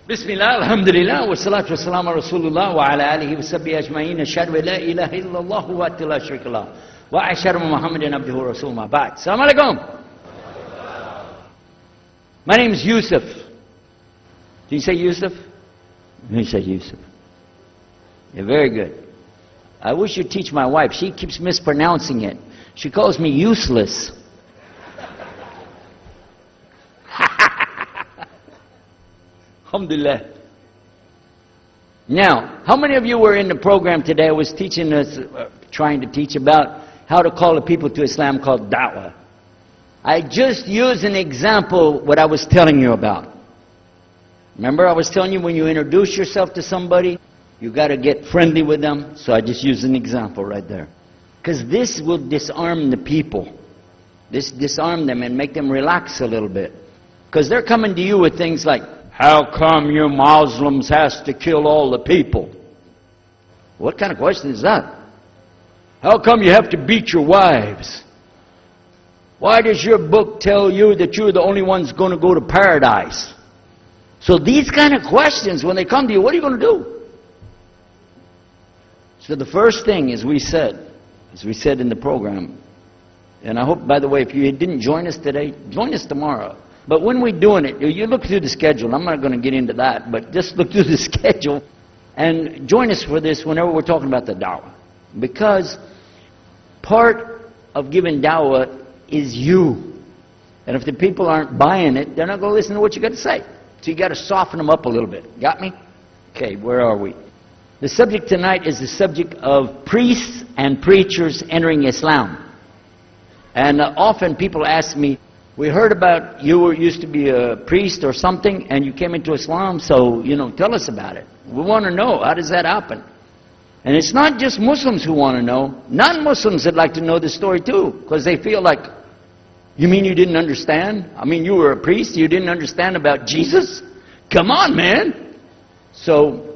Bismillah, alhamdulillah, wa salatu wa salam ala Rasulullah wa ala alihi wa sahbihi ajma'in, ashhadu an la ilaha illallah wa la sharika lahu wa ashhadu Muhammadan abduhu wa rasuluhu ma ba'd. Assalamu alaikum. My name is Yusuf. Do you say Yusuf? You say Yusuf. Yeah, very good. I wish you'd teach my wife. She keeps mispronouncing it. She calls me useless. Alhamdulillah. Now, how many of you were in the program today? I was teaching us, trying to teach about how to call the people to Islam called da'wah. I just used an example what I was telling you about. Remember I was telling you when you introduce yourself to somebody, you got to get friendly with them. So I just used an example right there. Because this will disarm the people. This disarm them and make them relax a little bit. Because they're coming to you with things like, how come you Muslims has to kill all the people? What kind of question is that? How come you have to beat your wives? Why does your book tell you that you're the only ones going to go to paradise? So these kind of questions, when they come to you, what are you going to do? So the first thing, as we said in the program, and I hope, by the way, if you didn't join us today, join us tomorrow. But when we're doing it, you look through the schedule. I'm not going to get into that, but just look through the schedule and join us for this whenever we're talking about the da'wah. Because part of giving da'wah is you. And if the people aren't buying it, they're not going to listen to what you got to say. So you got to soften them up a little bit. Got me? Okay, where are we? The subject tonight is the subject of priests and preachers entering Islam. And often people ask me, we heard about you used to be a priest or something and you came into Islam, so, tell us about it. We want to know, how does that happen? And it's not just Muslims who want to know. Non-Muslims would like to know the story too, because they feel like, you mean you didn't understand? I mean, you were a priest, you didn't understand about Jesus? Come on, man! So,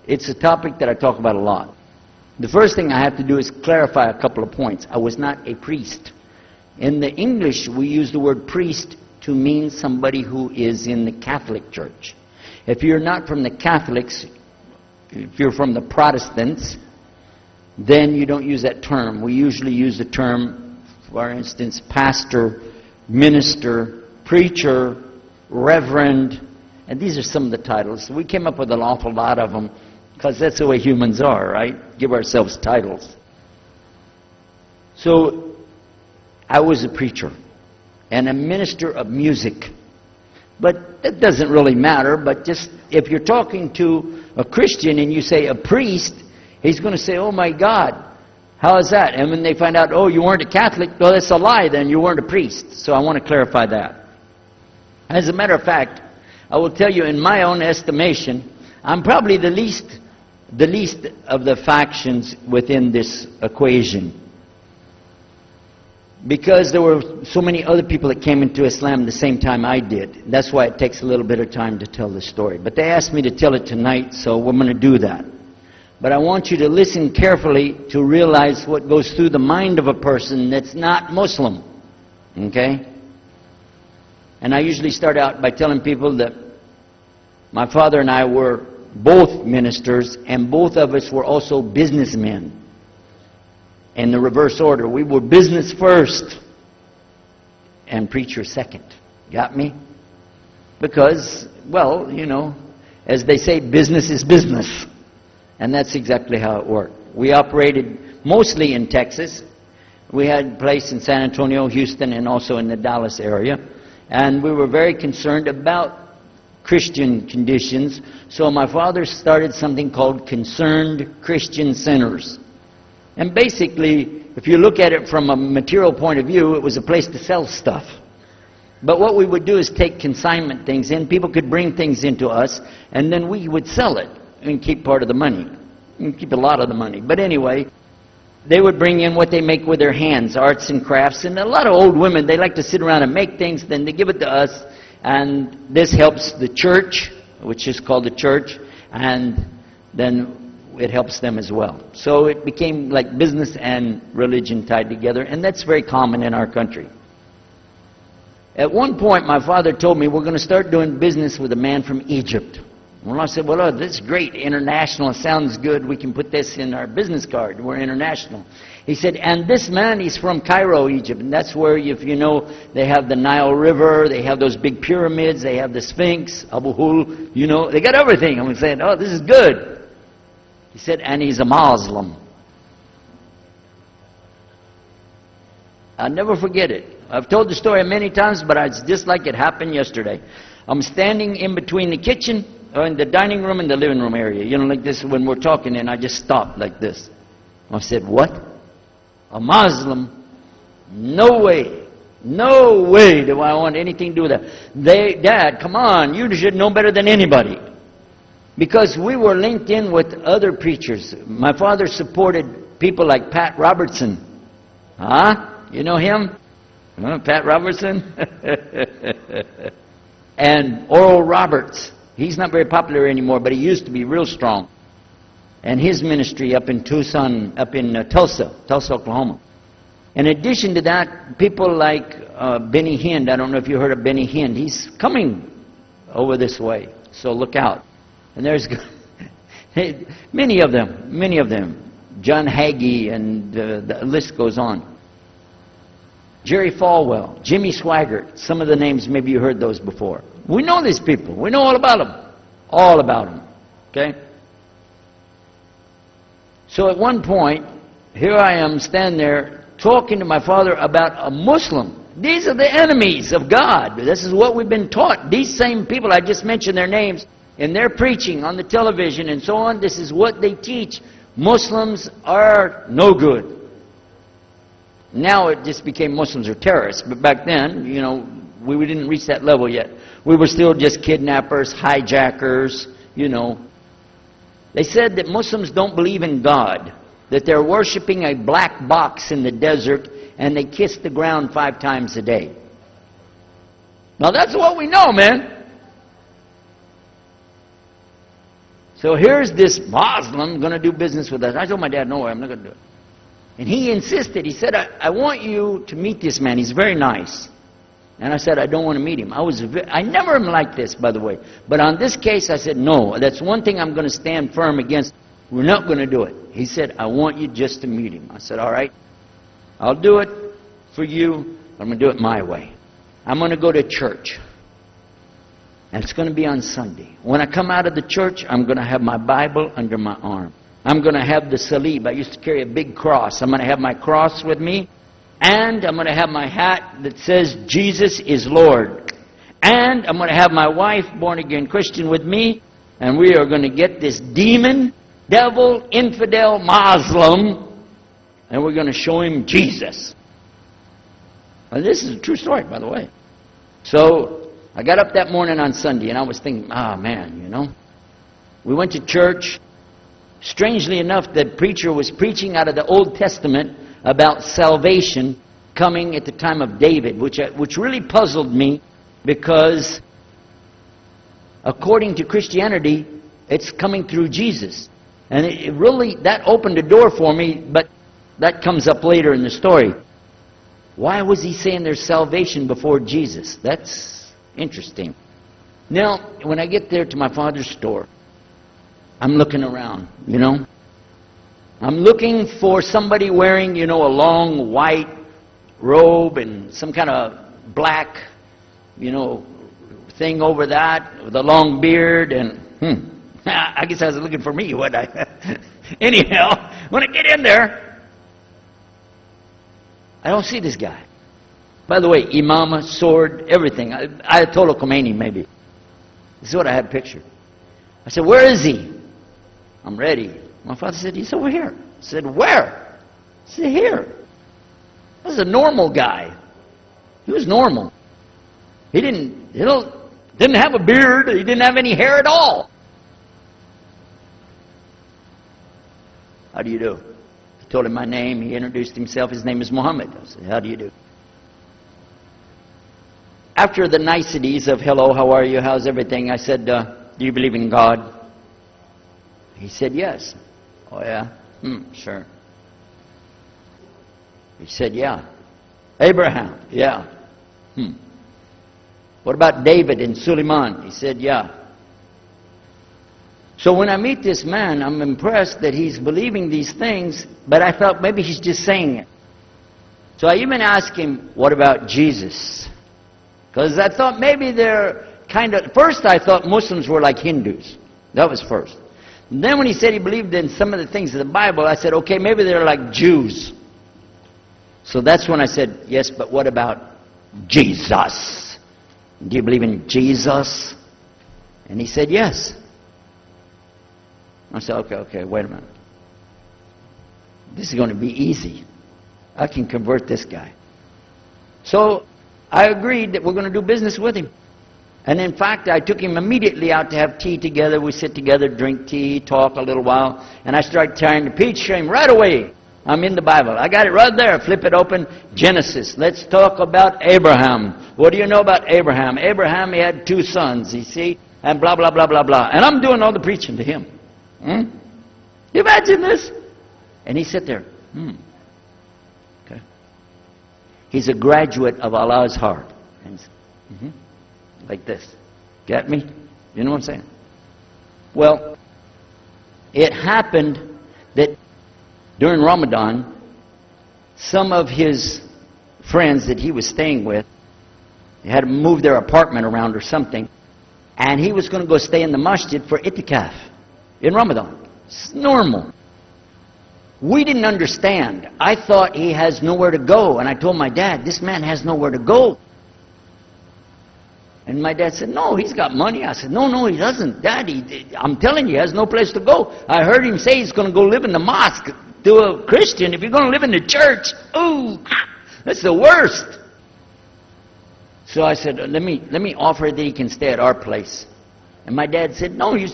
it's a topic that I talk about a lot. The first thing I have to do is clarify a couple of points. I was not a priest. In the English, we use the word priest to mean somebody who is in the Catholic Church. If you're not from the Catholics, if you're from the Protestants, then you don't use that term. We usually use the term, for instance, pastor, minister, preacher, reverend, and these are some of the titles. We came up with an awful lot of them because that's the way humans are, right? Give ourselves titles. So, I was a preacher and a minister of music. But that doesn't really matter, but just if you're talking to a Christian and you say a priest, he's going to say, oh my God, how is that? And when they find out, oh, you weren't a Catholic, well, that's a lie then, you weren't a priest. So I want to clarify that. As a matter of fact, I will tell you in my own estimation, I'm probably the least of the factions within this equation. Because there were so many other people that came into Islam the same time I did. That's why it takes a little bit of time to tell the story. But they asked me to tell it tonight, so we're going to do that. But I want you to listen carefully to realize what goes through the mind of a person that's not Muslim. Okay? And I usually start out by telling people that my father and I were both ministers, and both of us were also businessmen. In the reverse order. We were business first and preacher second. Got me? Because, well, as they say, business is business. And that's exactly how it worked. We operated mostly in Texas. We had a place in San Antonio, Houston, and also in the Dallas area. And we were very concerned about Christian conditions. So my father started something called Concerned Christian Centers. And basically, if you look at it from a material point of view, it was a place to sell stuff. But what we would do is take consignment things in. People could bring things into us, and then we would sell it and keep part of the money. And keep a lot of the money. But anyway, they would bring in what they make with their hands, arts and crafts. And a lot of old women, they like to sit around and make things, then they give it to us. And this helps the church, which is called the church, and then it helps them as well. So it became like business and religion tied together, and that's very common in our country. At one point, my father told me, we're going to start doing business with a man from Egypt. Well, I said, well, this is great, international, it sounds good, we can put this in our business card, we're international. He said, and this man, he's from Cairo, Egypt, and that's where, if you know, they have the Nile River, they have those big pyramids, they have the Sphinx, Abu Hul, you know, they got everything. I'm saying, oh, this is good. He said, and he's a Muslim. I'll never forget it. I've told the story many times, but it's just like it happened yesterday. I'm standing in between the kitchen, or in the dining room and the living room area. You know, like this when we're talking, and I just stopped like this. I said, what? A Muslim? No way. No way do I want anything to do with that. Dad, come on, you should know better than anybody. Because we were linked in with other preachers. My father supported people like Pat Robertson. Huh? You know him? Pat Robertson? And Oral Roberts. He's not very popular anymore, but he used to be real strong. And his ministry up in Tucson, up in Tulsa, Oklahoma. In addition to that, people like Benny Hinn. I don't know if you heard of Benny Hinn. He's coming over this way, so look out. And there's many of them. John Hagee, and the list goes on. Jerry Falwell, Jimmy Swaggart, some of the names, maybe you heard those before. We know these people. We know all about them. All about them. Okay? So at one point, here I am standing there talking to my father about a Muslim. These are the enemies of God. This is what we've been taught. These same people, I just mentioned their names, in their preaching on the television and so on, this is what they teach. Muslims are no good. Now it just became Muslims are terrorists. But back then, you know, we didn't reach that level yet. We were still just kidnappers, hijackers, you know. They said that Muslims don't believe in God, that they're worshiping a black box in the desert, and they kiss the ground 5 times a day. Now that's what we know, man. So here's this Muslim going to do business with us. I told my dad, no way, I'm not going to do it. And he insisted. He said, I want you to meet this man. He's very nice. And I said, I don't want to meet him. I never am like this, by the way. But on this case, I said, no, that's one thing I'm going to stand firm against. We're not going to do it. He said, I want you just to meet him. I said, all right, I'll do it for you. I'm going to do it my way. I'm going to go to church. And it's going to be on Sunday. When I come out of the church, I'm going to have my Bible under my arm. I'm going to have the salib. I used to carry a big cross. I'm going to have my cross with me. And I'm going to have my hat that says, Jesus is Lord. And I'm going to have my wife, born-again Christian, with me. And we are going to get this demon, devil, infidel, Muslim, and we're going to show him Jesus. And this is a true story, by the way. So I got up that morning on Sunday, and I was thinking, man, you know. We went to church. Strangely enough, the preacher was preaching out of the Old Testament about salvation coming at the time of David, which really puzzled me, because according to Christianity, it's coming through Jesus. And it really, that opened the door for me, but that comes up later in the story. Why was he saying there's salvation before Jesus? That's interesting. Now, when I get there to my father's store, I'm looking around, you know. I'm looking for somebody wearing, you know, a long white robe and some kind of black, you know, thing over that with a long beard. And I guess I was looking for me, wasn't I? Anyhow, when I get in there, I don't see this guy. By the way, imama, sword, everything. Ayatollah Khomeini, maybe. This is what I had pictured. I said, where is he? I'm ready. My father said, he's over here. I said, where? See here. This is a normal guy. He was normal. He didn't have a beard. He didn't have any hair at all. How do you do? I told him my name. He introduced himself. His name is Muhammad. I said, how do you do? After the niceties of hello, how are you, how's everything, I said, do you believe in God? He said, yes. Oh, yeah? Sure. He said, yeah. Abraham? Yeah. What about David and Suleiman? He said, yeah. So when I meet this man, I'm impressed that he's believing these things, but I thought maybe he's just saying it. So I even asked him, what about Jesus? Because I thought maybe they're kind of... First I thought Muslims were like Hindus. That was first. And then when he said he believed in some of the things of the Bible, I said, okay, maybe they're like Jews. So that's when I said, yes, but what about Jesus? Do you believe in Jesus? And he said, yes. I said, okay, wait a minute. This is going to be easy. I can convert this guy. So I agreed that we're going to do business with him. And in fact, I took him immediately out to have tea together. We sit together, drink tea, talk a little while. And I started tearing the peach to him right away. I'm in the Bible. I got it right there. Flip it open. Genesis. Let's talk about Abraham. What do you know about Abraham? Abraham, he had 2 sons, you see? And blah, blah, blah, blah, blah. And I'm doing all the preaching to him. You imagine this? And he sat there. Okay. He's a graduate of Allah's heart. Like this. Get me? You know what I'm saying? Well, it happened that during Ramadan, some of his friends that he was staying with, they had to move their apartment around or something, and he was going to go stay in the masjid for itikaf in Ramadan. It's normal. We didn't understand. I thought he has nowhere to go, and I told my dad, this man has nowhere to go. And my dad said, no, he's got money. I said, no, he doesn't. Dad, I'm telling you, he has no place to go. I heard him say he's going to go live in the mosque to a Christian. If you're going to live in the church, ooh, that's the worst. So I said, let me offer that he can stay at our place. And my dad said, no, you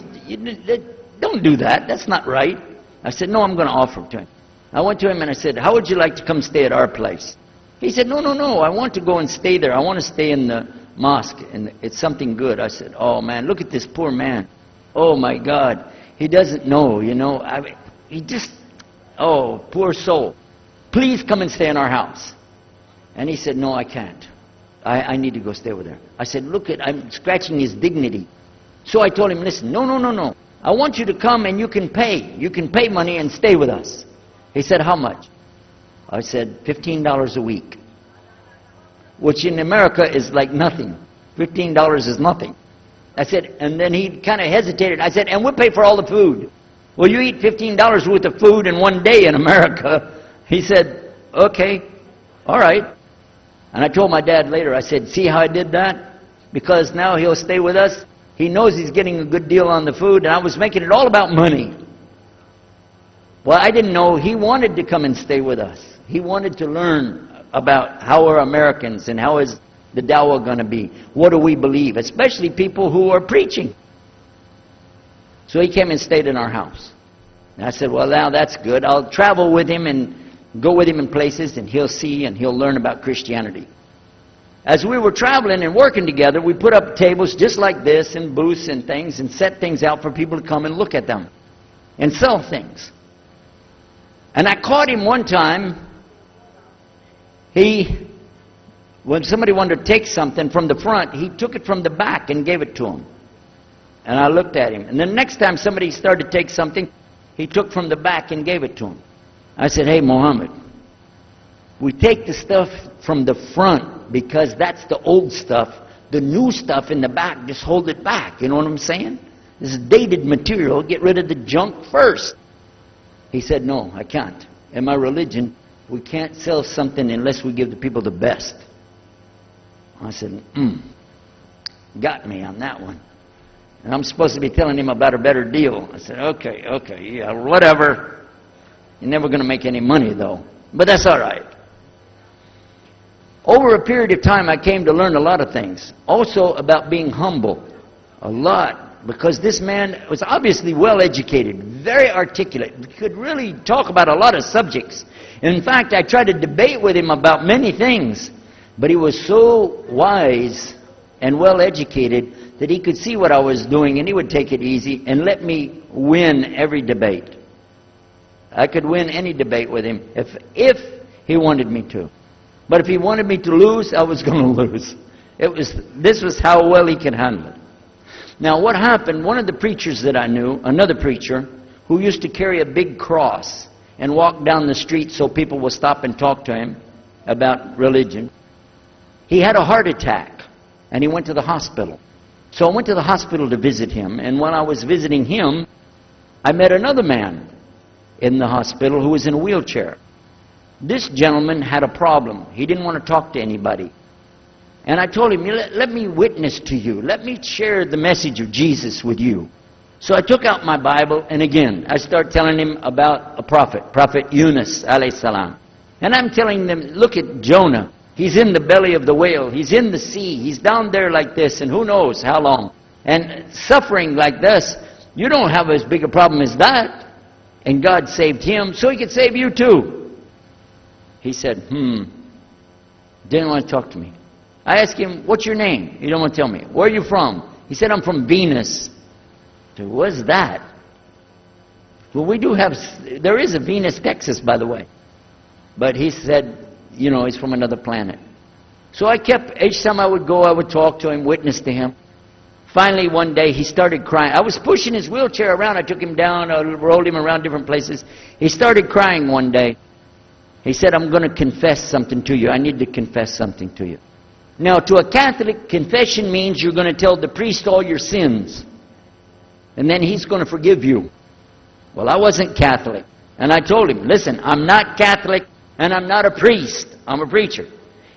don't do that. That's not right. I said, no, I'm going to offer it to him. I went to him and I said, how would you like to come stay at our place? He said, no, I want to go and stay there. I want to stay in the mosque, and it's something good. I said, oh man, look at this poor man. Oh my God. He doesn't know, you know. He just, oh, poor soul. Please come and stay in our house. And he said, no, I can't. I need to go stay with her. I said, look, I'm scratching his dignity. So I told him, listen, no. I want you to come and you can pay. You can pay money and stay with us. He said, how much? I said, $15 a week. Which in America is like nothing. $15 is nothing. I said, and then he kind of hesitated. I said, and we'll pay for all the food. Well, you eat $15 worth of food in one day in America. He said, okay, all right. And I told my dad later, I said, see how I did that? Because now he'll stay with us. He knows he's getting a good deal on the food, and I was making it all about money. Well, I didn't know he wanted to come and stay with us. He wanted to learn about how we're Americans and how is the dawah going to be. What do we believe? Especially people who are preaching. So he came and stayed in our house. And I said, well, now that's good. I'll travel with him and go with him in places, and he'll see and he'll learn about Christianity. As we were traveling and working together, we put up tables just like this and booths and things and set things out for people to come and look at them and sell things. And I caught him one time. When somebody wanted to take something from the front, he took it from the back and gave it to him. And I looked at him. And the next time somebody started to take something, he took from the back and gave it to him. I said, hey, Muhammad, we take the stuff from the front because that's the old stuff. The new stuff in the back, just hold it back. You know what I'm saying? This is dated material. Get rid of the junk first. He said, no, I can't. In my religion, we can't sell something unless we give the people the best. I said, got me on that one. And I'm supposed to be telling him about a better deal. I said, okay, yeah, whatever. You're never going to make any money, though. But that's all right. Over a period of time, I came to learn a lot of things. Also about being humble. A lot. Because this man was obviously well educated, very articulate, could really talk about a lot of subjects. In fact, I tried to debate with him about many things, but he was so wise and well educated that he could see what I was doing and he would take it easy and let me win every debate. I could win any debate with him if he wanted me to. But if he wanted me to lose, I was going to lose. This was how well he could handle it. Now what happened, one of the preachers that I knew, another preacher, who used to carry a big cross and walk down the street so people would stop and talk to him about religion, he had a heart attack and he went to the hospital. So I went to the hospital to visit him, and when I was visiting him, I met another man in the hospital who was in a wheelchair. This gentleman had a problem. He didn't want to talk to anybody. And I told him, let me witness to you. Let me share the message of Jesus with you. So I took out my Bible, and again, I start telling him about a prophet, Prophet Yunus, alayhi salam. And I'm telling them, look at Jonah. He's in the belly of the whale. He's in the sea. He's down there like this, and who knows how long. And suffering like this, you don't have as big a problem as that. And God saved him, so he could save you too. He said, didn't want to talk to me. I asked him, what's your name? He don't want to tell me. Where are you from? He said, I'm from Venus. I said, what's that? Well, there is a Venus, Texas, by the way. But he said, he's from another planet. So I kept, each time I would go, I would talk to him, witness to him. Finally, one day, he started crying. I was pushing his wheelchair around. I took him down, I rolled him around different places. He started crying one day. He said, I'm going to confess something to you. I need to confess something to you. Now, to a Catholic, confession means you're going to tell the priest all your sins. And then he's going to forgive you. Well, I wasn't Catholic. And I told him, listen, I'm not Catholic and I'm not a priest. I'm a preacher.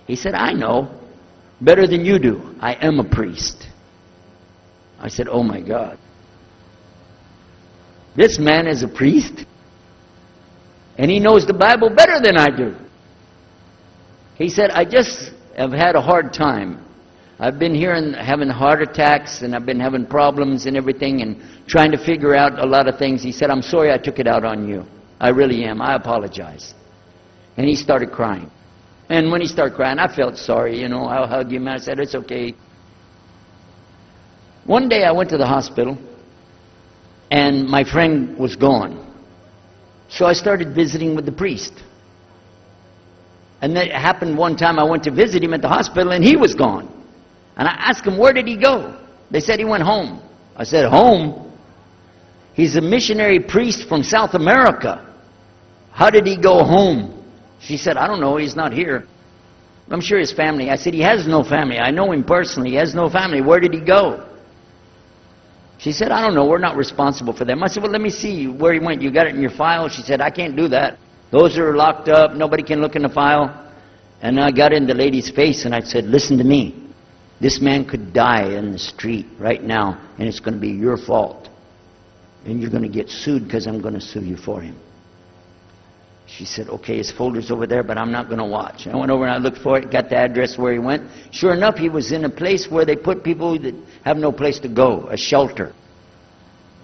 He said, I know. Better than you do. I am a priest. I said, oh my God. This man is a priest? And he knows the Bible better than I do. He said, I just have had a hard time. I've been here and having heart attacks, and I've been having problems and everything, and trying to figure out a lot of things. He said, I'm sorry I took it out on you. I really am. I apologize. And he started crying. And when he started crying, I felt sorry, I hugged him, and I said, it's okay. One day I went to the hospital, and my friend was gone. So I started visiting with the priest. And that happened one time. I went to visit him at the hospital, and he was gone. And I asked him, where did he go? They said he went home. I said, home? He's a missionary priest from South America. How did he go home? She said, I don't know. He's not here. I'm sure his family. I said, he has no family. I know him personally. He has no family. Where did he go? She said, I don't know. We're not responsible for them. I said, well, let me see where he went. You got it in your file? She said, I can't do that. Those are locked up. Nobody can look in the file. And I got in the lady's face and I said, listen to me. This man could die in the street right now, and it's going to be your fault. And you're going to get sued because I'm going to sue you for him. She said, okay, his folder's over there, but I'm not going to watch. I went over and I looked for it, got the address where he went. Sure enough, he was in a place where they put people that have no place to go, a shelter.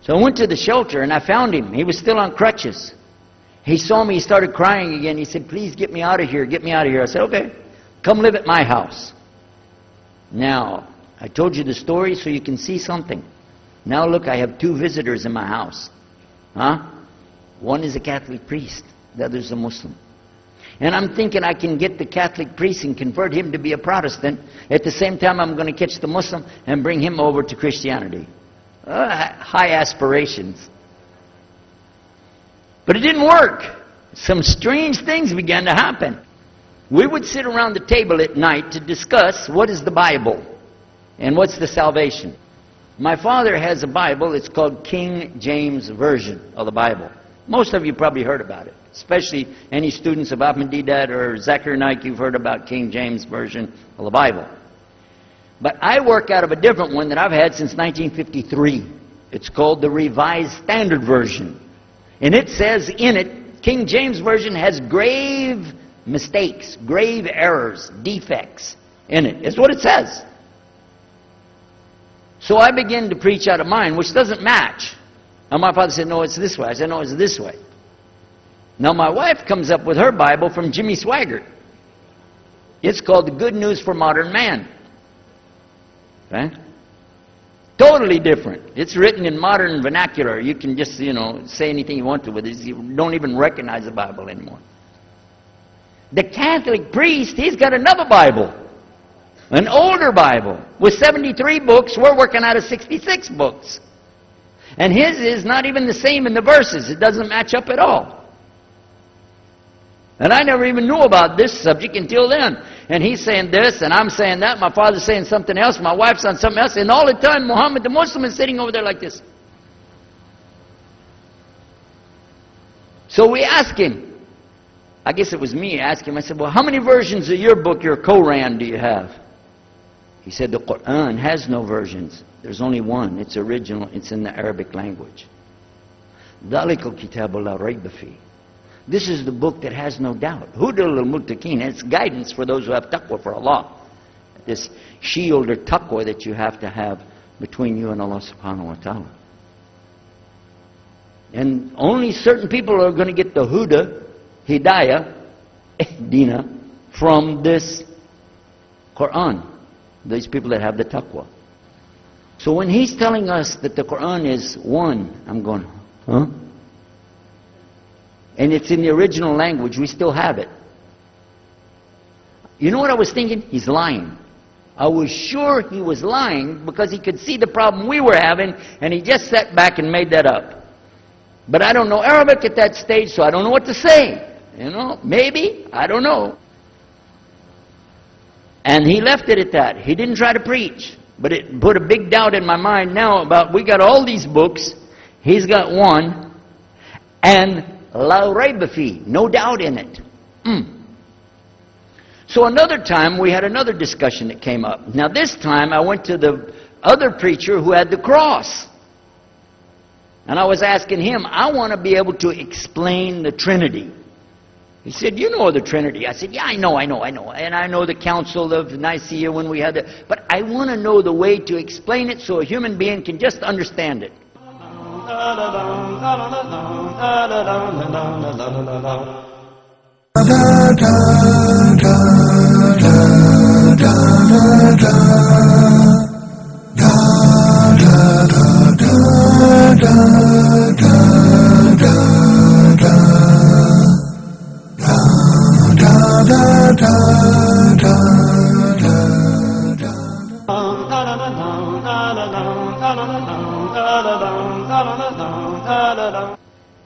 So I went to the shelter and I found him. He was still on crutches. He saw me, he started crying again. He said, please get me out of here, get me out of here. I said, okay, come live at my house. Now, I told you the story so you can see something. Now look, I have 2 visitors in my house. One is a Catholic priest, the other is a Muslim. And I'm thinking I can get the Catholic priest and convert him to be a Protestant. At the same time, I'm going to catch the Muslim and bring him over to Christianity. High aspirations. But it didn't work. Some strange things began to happen. We would sit around the table at night to discuss what is the Bible and what's the salvation. My father has a Bible. It's called King James Version of the Bible. Most of you probably heard about it, especially any students of Ahmadiyyat or Zakir Naik. You've heard about King James Version of the Bible. But I work out of a different one that I've had since 1953. It's called the Revised Standard Version. And it says in it, King James Version has grave mistakes, grave errors, defects in it. It's what it says. So I began to preach out of mine, which doesn't match. And my father said, no, it's this way. I said, no, it's this way. Now my wife comes up with her Bible from Jimmy Swaggart. It's called The Good News for Modern Man. Okay? Totally different. It's written in modern vernacular. You can just, say anything you want to with it. You don't even recognize the Bible anymore. The Catholic priest, he's got another Bible. An older Bible with 73 books. We're working out of 66 books. And his is not even the same in the verses. It doesn't match up at all. And I never even knew about this subject until then. And he's saying this, and I'm saying that. My father's saying something else. My wife's on something else. And all the time, Muhammad the Muslim is sitting over there like this. So we asked him. I guess it was me. I asked him. I said, well, how many versions of your book, your Quran, do you have? He said, the Quran has no versions. There's only one. It's original. It's in the Arabic language. ذَلِكَ الْكِتَابُ لَا رَيْبَ فِيهِ. This is the book that has no doubt. Huda lil-muttaqin. It's guidance for those who have taqwa for Allah. This shield or taqwa that you have to have between you and Allah subhanahu wa ta'ala. And only certain people are going to get the huda, hidayah, dina, from this Quran. These people that have the taqwa. So when he's telling us that the Quran is one, I'm going, huh? And it's in the original language, we still have it. You know what I was thinking? He's lying. I was sure he was lying because he could see the problem we were having, and he just sat back and made that up. But I don't know Arabic at that stage, so I don't know what to say. Maybe, I don't know. And he left it at that. He didn't try to preach. But it put a big doubt in my mind now about, we got all these books, he's got one, and la rayba fi, no doubt in it. So another time we had another discussion that came up. Now this time I went to the other preacher who had the cross. And I was asking him, I want to be able to explain the Trinity. He said, you know the Trinity. I said, yeah, I know. And I know the Council of Nicaea when we had it. But I want to know the way to explain it so a human being can just understand it.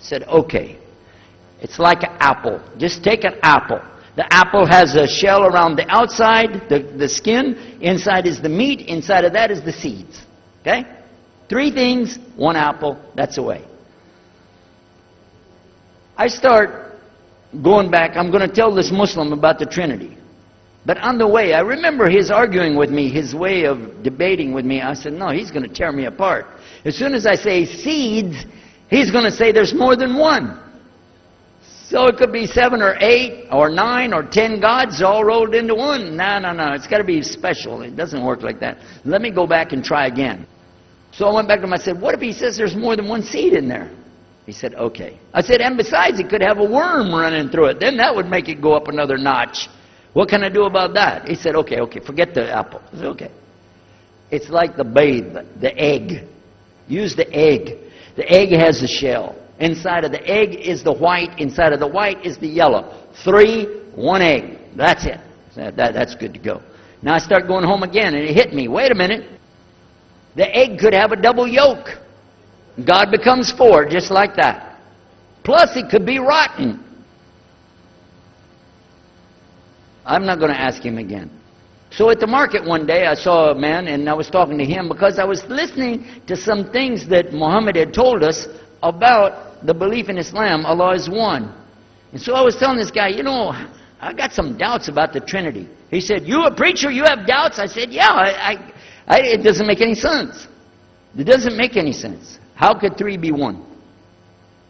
Said, okay, it's like an apple. Just take an apple. The apple has a shell around the outside, the skin. Inside is the meat. Inside of that is the seeds. Okay? 3 things, 1 apple. That's the way. I start going back. I'm going to tell this Muslim about the Trinity. But on the way, I remember his arguing with me, his way of debating with me. I said, no, he's going to tear me apart. As soon as I say seeds, he's going to say there's more than one. So it could be 7 or 8 or 9 or 10 gods all rolled into one. No. It's got to be special. It doesn't work like that. Let me go back and try again. So I went back to him. I said, what if he says there's more than one seed in there? He said, okay. I said, and besides, it could have a worm running through it. Then that would make it go up another notch. What can I do about that? He said, okay, forget the apple. I said, okay. It's like the babe, the egg. Use the egg. The egg has a shell. Inside of the egg is the white. Inside of the white is the yellow. 3, 1 egg. That's it. That's good to go. Now I start going home again, and it hit me. Wait a minute. The egg could have a double yolk. God becomes 4, just like that. Plus, it could be rotten. I'm not going to ask him again. So at the market one day, I saw a man, and I was talking to him because I was listening to some things that Muhammad had told us about the belief in Islam, Allah is one. And so I was telling this guy, I got some doubts about the Trinity. He said, you a preacher, you have doubts? I said, yeah, it doesn't make any sense. It doesn't make any sense. How could 3 be 1?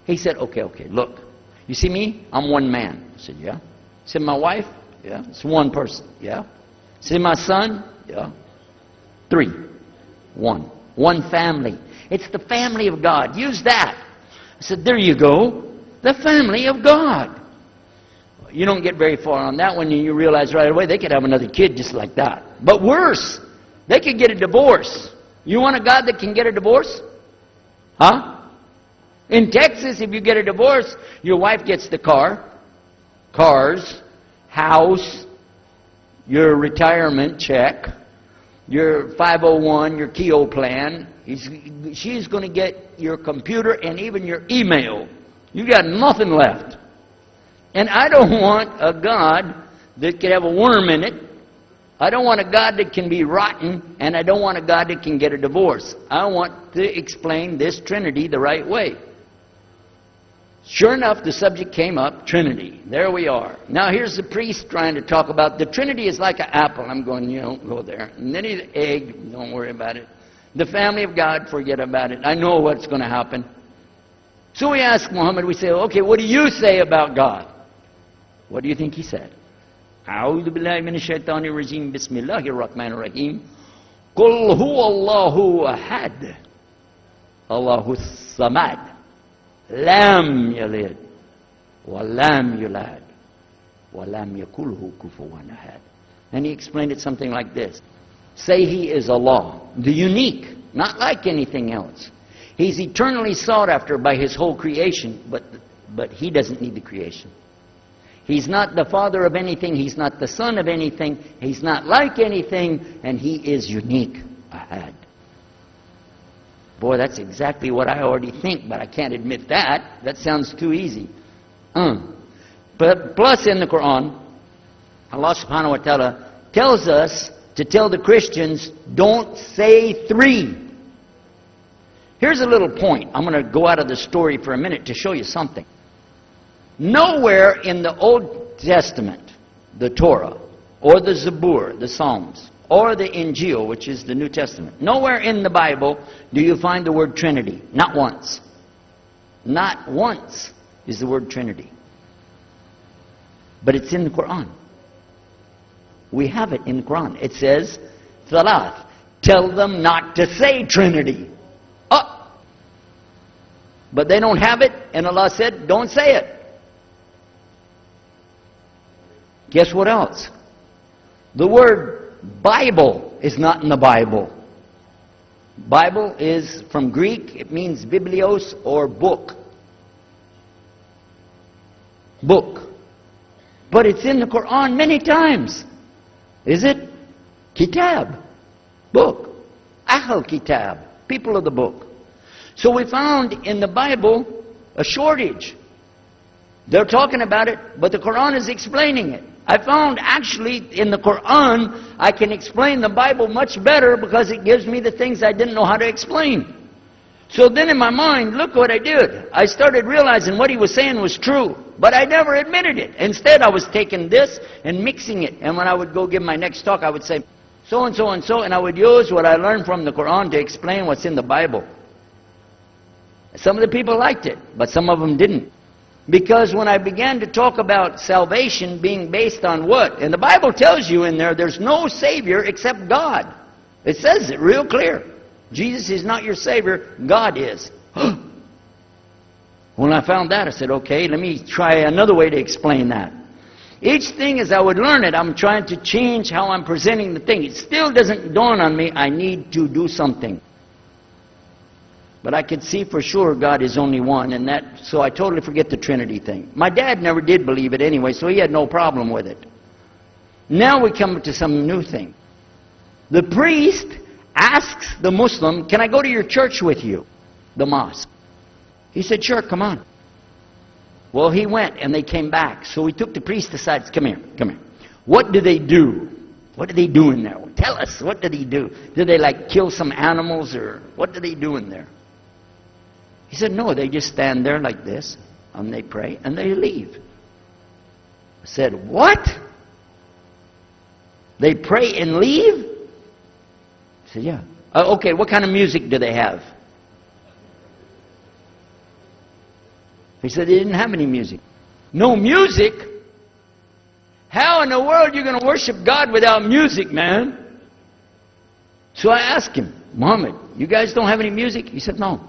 He said, okay, look. You see me? I'm one man. I said, yeah. He said, my wife? Yeah. It's one person. Yeah. He said, my son? Yeah. 3. 1. One family. It's the family of God. Use that. I said, there you go. The family of God. You don't get very far on that one, and you realize right away they could have another kid just like that. But worse, they could get a divorce. You want a God that can get a divorce? Huh? In Texas, if you get a divorce, your wife gets the cars, house, your retirement check, your 501, your Keogh plan. She's going to get your computer and even your email. You got nothing left. And I don't want a God that can have a worm in it. I don't want a God that can be rotten, and I don't want a God that can get a divorce. I want to explain this Trinity the right way. Sure enough, the subject came up, Trinity. There we are. Now here's the priest trying to talk about the Trinity is like an apple. I'm going, go there. And then the egg, don't worry about it. The family of God, forget about it. I know what's going to happen. So we ask Muhammad, we say, okay, what do you say about God? What do you think he said? أعوذ بالله من الشيطان الرجيم بسم الله الرحمن الرحيم قل هو الله أحد الله الصمد لم يلد ولم يولد ولم يكن له كفوا أحد. And he explained it something like this. Say he is Allah, the unique, not like anything else. He's eternally sought after by his whole creation, but he doesn't need the creation. He's not the father of anything. He's not the son of anything. He's not like anything. And he is unique. Ahad. Boy, that's exactly what I already think, but I can't admit that. That sounds too easy. But plus in the Quran, Allah subhanahu wa ta'ala tells us to tell the Christians, don't say 3. Here's a little point. I'm going to go out of the story for a minute to show you something. Nowhere in the Old Testament, the Torah, or the Zabur, the Psalms, or the Injil, which is the New Testament, nowhere in the Bible do you find the word Trinity. Not once. Not once is the word Trinity. But it's in the Quran. We have it in the Quran. It says, Thalath, tell them not to say Trinity. Oh! But they don't have it, and Allah said, don't say it. Guess what else? The word Bible is not in the Bible. Bible is from Greek. It means biblios or book. Book. But it's in the Quran many times. Is it? Kitab. Book. Ahl Kitab. People of the book. So we found in the Bible a shortage. They're talking about it, but the Quran is explaining it. I found actually in the Quran, I can explain the Bible much better because it gives me the things I didn't know how to explain. So then in my mind, look what I did. I started realizing what he was saying was true, but I never admitted it. Instead, I was taking this and mixing it. And when I would go give my next talk, I would say, so and so and so, and I would use what I learned from the Quran to explain what's in the Bible. Some of the people liked it, but some of them didn't. Because when I began to talk about salvation being based on what? And the Bible tells you in there, there's no Savior except God. It says it real clear. Jesus is not your Savior, God is. When I found that, I said, okay, let me try another way to explain that. Each thing as I would learn it, I'm trying to change how I'm presenting the thing. It still doesn't dawn on me, I need to do something. But I could see for sure God is only one, and so I totally forget the Trinity thing. My dad never did believe it anyway, so he had no problem with it. Now we come to some new thing. The priest asks the Muslim, can I go to your church with you? The mosque. He said, sure, come on. Well, he went, and they came back. So we took the priest aside, come here. What do they do? What do they do in there? Tell us, what do they do? Do they like kill some animals, or what do they do in there? He said, no, they just stand there like this, and they pray, and they leave. I said, what? They pray and leave? I said, yeah. Okay, what kind of music do they have? He said they didn't have any music. No music? How in the world are you going to worship God without music, man? So I asked him, Muhammad, you guys don't have any music? He said, no.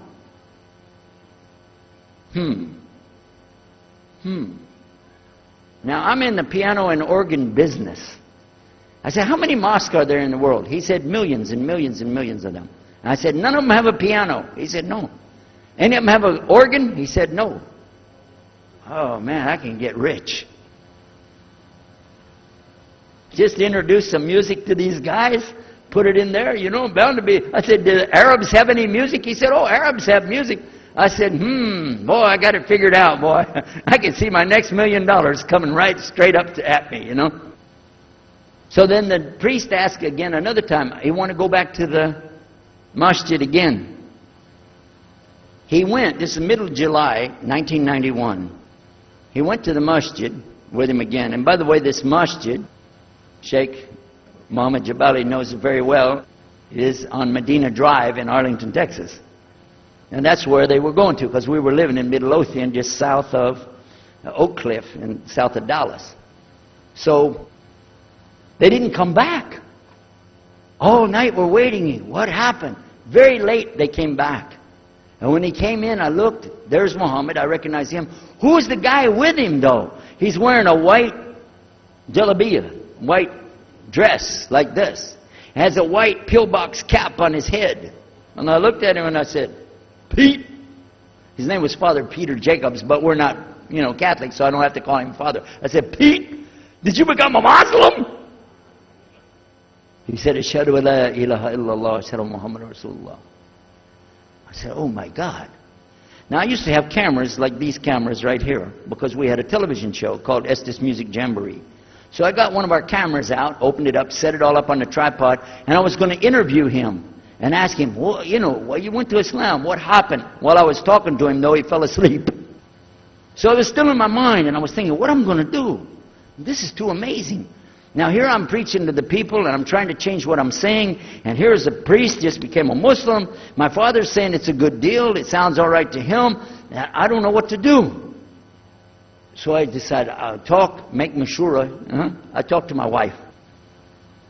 Now, I'm in the piano and organ business. I said, how many mosques are there in the world? He said, millions and millions and millions of them. And I said, none of them have a piano. He said, no. Any of them have an organ? He said, no. Oh, man, I can get rich. Just introduce some music to these guys, put it in there, you know, bound to be. I said, do the Arabs have any music? He said, oh, Arabs have music. I said, boy, I got it figured out, boy. I can see my next $1 million coming right straight up at me, you know. So then the priest asked again another time, he wanted to go back to the masjid again. He went, this is middle of July, 1991. He went to the masjid with him again. And by the way, this masjid, Sheikh Muhammad Jabali knows it very well, is on Medina Drive in Arlington, Texas. And that's where they were going to, because we were living in Midlothian, just south of Oak Cliff and south of Dallas. So they didn't come back. All night we're waiting. What happened? Very late they came back. And when he came in, I looked. There's Muhammad. I recognize him. Who's the guy with him, though? He's wearing a white jalabiyah, white dress like this. Has a white pillbox cap on his head. And I looked at him and I said, Pete. His name was Father Peter Jacobs, but we're not, you know, Catholic, so I don't have to call him Father. I said, Pete, did you become a Muslim? He said, Ashhadu an la ilaha illallah, Ashhadu Muhammad Rasulullah. I said, oh my God. Now I used to have cameras like these cameras right here, because we had a television show called Estes Music Jamboree. So I got one of our cameras out, opened it up, set it all up on the tripod, and I was going to interview him and ask him, well, you know, well, you went to Islam, what happened? While I was talking to him, though, he fell asleep. So it was still in my mind, and I was thinking, what am I going to do? This is too amazing. Now here I'm preaching to the people, and I'm trying to change what I'm saying, and here's a priest, just became a Muslim. My father's saying it's a good deal, it sounds all right to him, and I don't know what to do. So I decided, I'll talk, make mashura. I talked to my wife.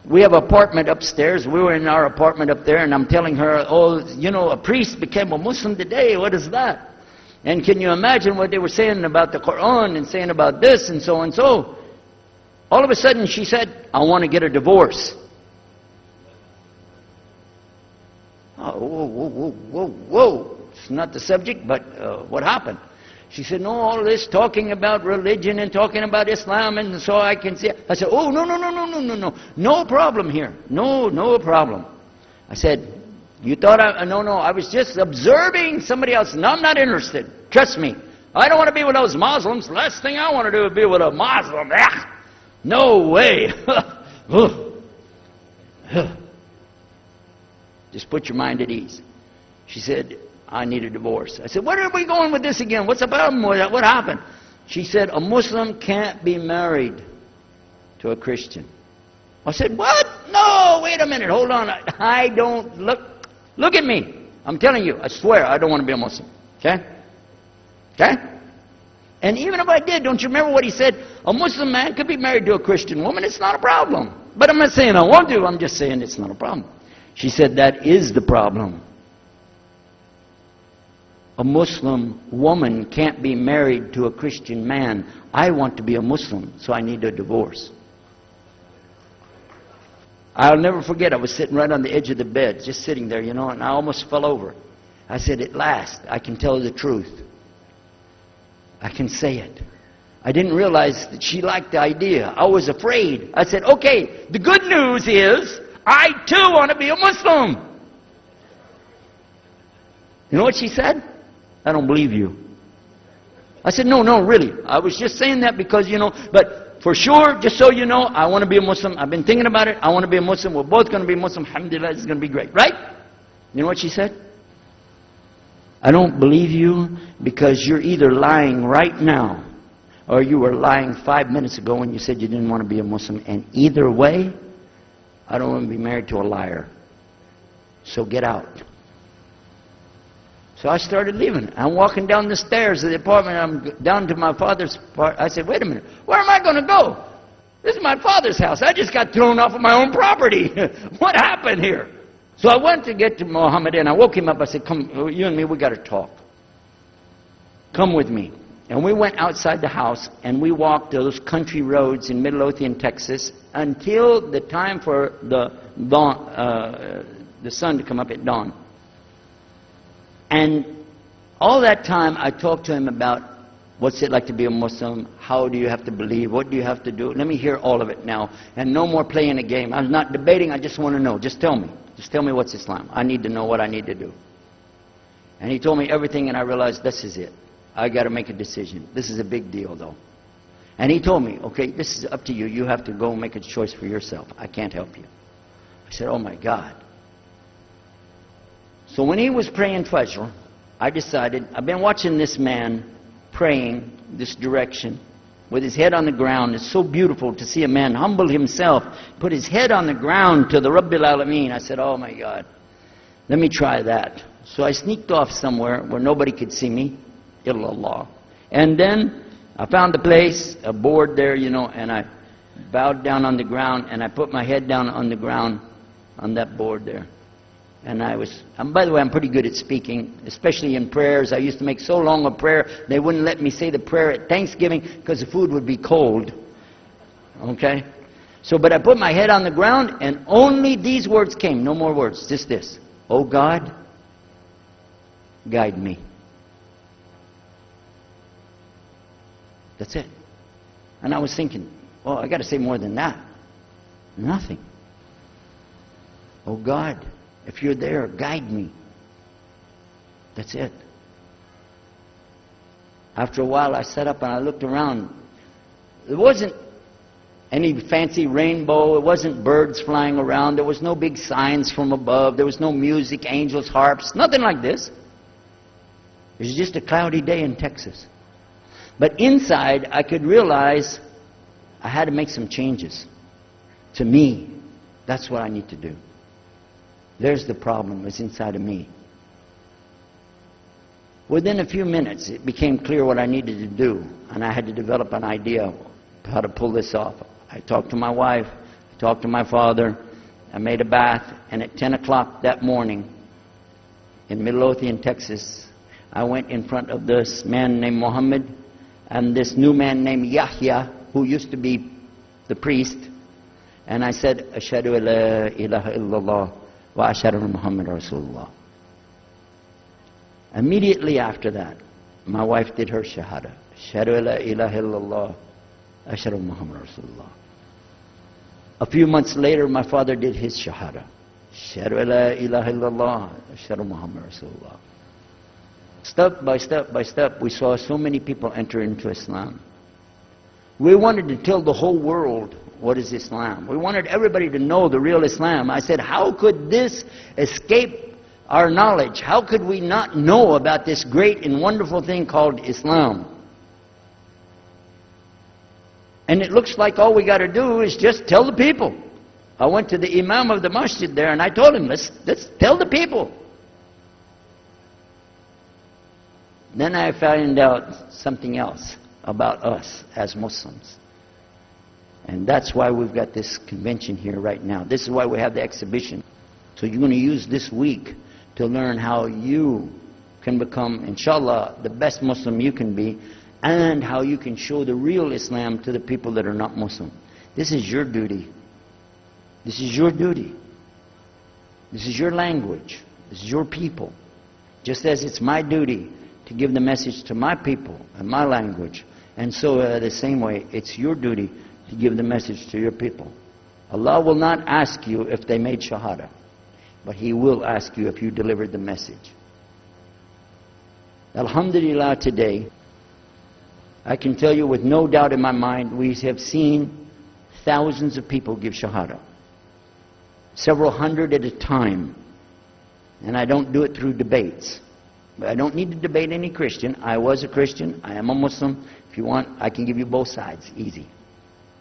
We have an apartment upstairs. We were in our apartment up there, and I'm telling her, oh, you know, a priest became a Muslim today. What is that? And can you imagine what they were saying about the Quran and saying about this and so and so? All of a sudden, she said, I want to get a divorce. Oh, whoa. It's not the subject, but what happened? She said, no, all this talking about religion and talking about Islam, and so I can see. I said, oh, no. No problem here. No problem. I said, you thought no, I was just observing somebody else. No, I'm not interested. Trust me. I don't want to be with those Muslims. The last thing I want to do is be with a Muslim. No way. Just put your mind at ease. She said, I need a divorce. I said, where are we going with this again? What's the problem with that? What happened? She said, a Muslim can't be married to a Christian. I said, what? No, wait a minute. Hold on. I don't look at me. I'm telling you, I swear, I don't want to be a Muslim. Okay? Okay? And even if I did, don't you remember what he said? A Muslim man could be married to a Christian woman. It's not a problem. But I'm not saying I want to. I'm just saying it's not a problem. She said, that is the problem. A Muslim woman can't be married to a Christian man. I want to be a Muslim, so I need a divorce. I'll never forget, I was sitting right on the edge of the bed, just sitting there, you know, and I almost fell over. I said, at last, I can tell the truth. I can say it. I didn't realize that she liked the idea. I was afraid. I said, okay, the good news is, I too want to be a Muslim. You know what she said? I don't believe you. I said, no, really. I was just saying that because, you know, but for sure, just so you know, I want to be a Muslim. I've been thinking about it. I want to be a Muslim. We're both going to be Muslim. Alhamdulillah, it's going to be great. Right? You know what she said? I don't believe you because you're either lying right now or you were lying 5 minutes ago when you said you didn't want to be a Muslim. And either way, I don't want to be married to a liar. So get out. So I started leaving. I'm walking down the stairs of the apartment. I'm down to my father's part. I said, wait a minute, where am I going to go? This is my father's house. I just got thrown off of my own property. What happened here? So I went to get to Muhammad and I woke him up. I said, come, you and me, we got to talk. Come with me. And we went outside the house and we walked those country roads in Midlothian, Texas, until the time for the dawn, the sun to come up at dawn. And all that time I talked to him about what's it like to be a Muslim, how do you have to believe, what do you have to do. Let me hear all of it now. And no more playing a game. I'm not debating, I just want to know. Just tell me. Just tell me what's Islam. I need to know what I need to do. And he told me everything and I realized this is it. I got to make a decision. This is a big deal though. And he told me, okay, this is up to you. You have to go make a choice for yourself. I can't help you. I said, oh my God. So when he was praying Fajr, I decided, I've been watching this man praying this direction with his head on the ground. It's so beautiful to see a man humble himself, put his head on the ground to the Rabbil Alameen. I said, oh my God, let me try that. So I sneaked off somewhere where nobody could see me, illallah. And then I found a place, a board there, you know, and I bowed down on the ground and I put my head down on the ground on that board there. And by the way, I'm pretty good at speaking, especially in prayers. I used to make so long a prayer, they wouldn't let me say the prayer at Thanksgiving because the food would be cold. Okay? So, but I put my head on the ground and only these words came, no more words, just this. Oh God, guide me. That's it. And I was thinking, oh, I got to say more than that. Nothing. Oh God, if you're there, guide me. That's it. After a while, I sat up and I looked around. There wasn't any fancy rainbow. It wasn't birds flying around. There was no big signs from above. There was no music, angels, harps, nothing like this. It was just a cloudy day in Texas. But inside, I could realize I had to make some changes. To me, that's what I need to do. There's the problem. It's inside of me. Within a few minutes, it became clear what I needed to do, and I had to develop an idea of how to pull this off. I talked to my wife, I talked to my father, I made a bath, and at 10 o'clock that morning in Midlothian, Texas, I went in front of this man named Muhammad and this new man named Yahya, who used to be the priest, and I said, Ashhadu an la ilaha illallah wa ashhadu anna Muhammad Rasulullah. Immediately after that, my wife did her shahada. Ashhadu an la ilaha illallah, ashhadu anna Muhammad Rasulullah. A few months later, my father did his shahada. Ashhadu an la ilaha illallah, ashhadu anna Muhammad Rasulullah. Step by step by step, we saw so many people enter into Islam. We wanted to tell the whole world what is Islam. We wanted everybody to know the real Islam. I said, how could this escape our knowledge? How could we not know about this great and wonderful thing called Islam? And it looks like all we got to do is just tell the people. I went to the imam of the masjid there and I told him, let's tell the people. Then I found out something else about us as Muslims. And that's why we've got this convention here right now. This is why we have the exhibition. So you're going to use this week to learn how you can become, inshallah, the best Muslim you can be, and how you can show the real Islam to the people that are not Muslim. This is your duty. This is your duty. This is your language. This is your people. Just as it's my duty to give the message to my people and my language. And so the same way, it's your duty to give the message to your people. Allah will not ask you if they made shahada, but He will ask you if you delivered the message. Alhamdulillah, today, I can tell you with no doubt in my mind, we have seen thousands of people give shahada. Several hundred at a time. And I don't do it through debates. But I don't need to debate any Christian. I was a Christian. I am a Muslim. If you want, I can give you both sides. Easy.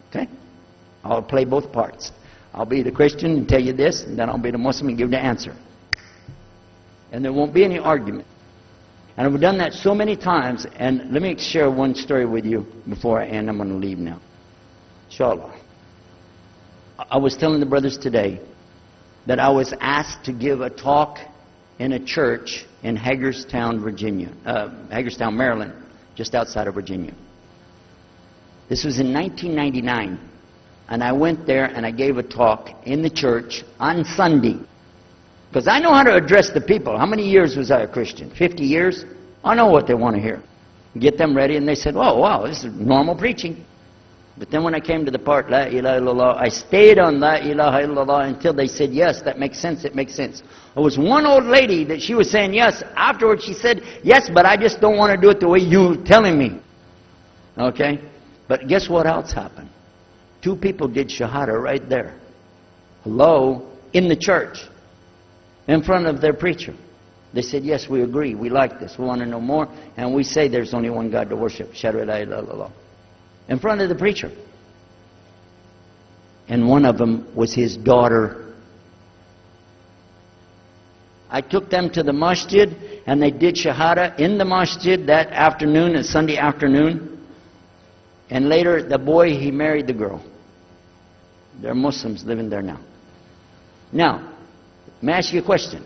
Okay? I'll play both parts. I'll be the Christian and tell you this, and then I'll be the Muslim and give the answer. And there won't be any argument. And I've done that so many times. And let me share one story with you before I end. I'm going to leave now. Inshallah. I was telling the brothers today that I was asked to give a talk in a church in Hagerstown, Maryland, just outside of Virginia. This was in 1999. And I went there and I gave a talk in the church on Sunday. Because I know how to address the people. How many years was I a Christian? 50 years? I know what they want to hear. Get them ready, and they said, oh, wow, this is normal preaching. But then when I came to the part, La ilaha illallah, I stayed on La ilaha illallah until they said, yes, that makes sense, it makes sense. There was one old lady that she was saying yes. Afterwards she said, yes, but I just don't want to do it the way you're telling me. Okay? But guess what else happened? 2 people did shahada right there. Hello? In the church. In front of their preacher. They said, yes, we agree. We like this. We want to know more. And we say there's only one God to worship. Shahadu la ilaha illallah. In front of the preacher. And one of them was his daughter. I took them to the masjid and they did shahada in the masjid that afternoon, a Sunday afternoon. And later the boy, he married the girl. They're Muslims living there now. Now, let me ask you a question.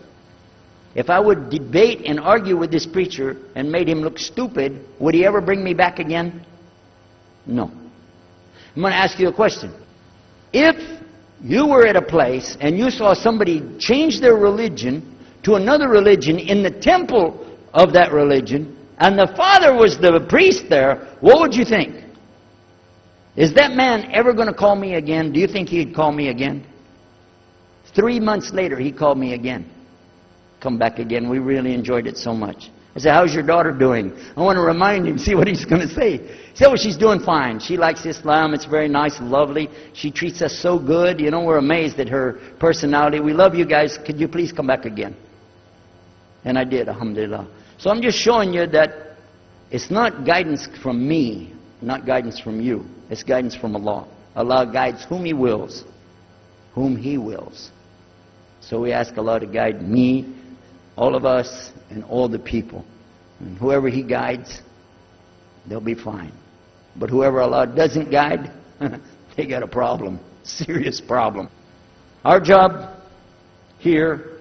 If I would debate and argue with this preacher and made him look stupid, would he ever bring me back again? No. I'm going to ask you a question. If you were at a place and you saw somebody change their religion to another religion in the temple of that religion, and the father was the priest there, what would you think? Is that man ever going to call me again? Do you think he'd call me again? 3 months later, he called me again. Come back again. We really enjoyed it so much. I said, how's your daughter doing? I want to remind him, see what he's going to say. He said, well, she's doing fine. She likes Islam. It's very nice and lovely. She treats us so good. You know, we're amazed at her personality. We love you guys. Could you please come back again? And I did, alhamdulillah. So I'm just showing you that it's not guidance from me, not guidance from you. It's guidance from Allah. Allah guides whom He wills. Whom He wills. So we ask Allah to guide me, all of us, and all the people. And whoever He guides, they'll be fine. But whoever Allah doesn't guide, they got a problem. Serious problem. Our job here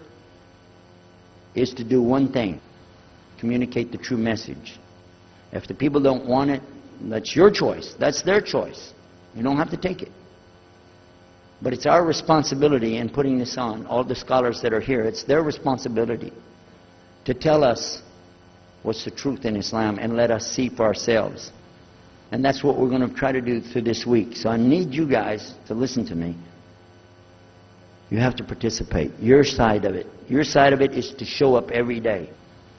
is to do one thing. Communicate the true message. If the people don't want it, that's your choice. That's their choice. You don't have to take it. But it's our responsibility in putting this on, all the scholars that are here, it's their responsibility to tell us what's the truth in Islam and let us see for ourselves. And that's what we're going to try to do through this week. So I need you guys to listen to me. You have to participate. Your side of it. Your side of it is to show up every day.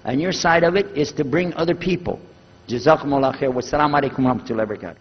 And your side of it is to bring other people. Jazakumullah khair. Wassalamu alaikum wa rahmatullahi wa barakatuh.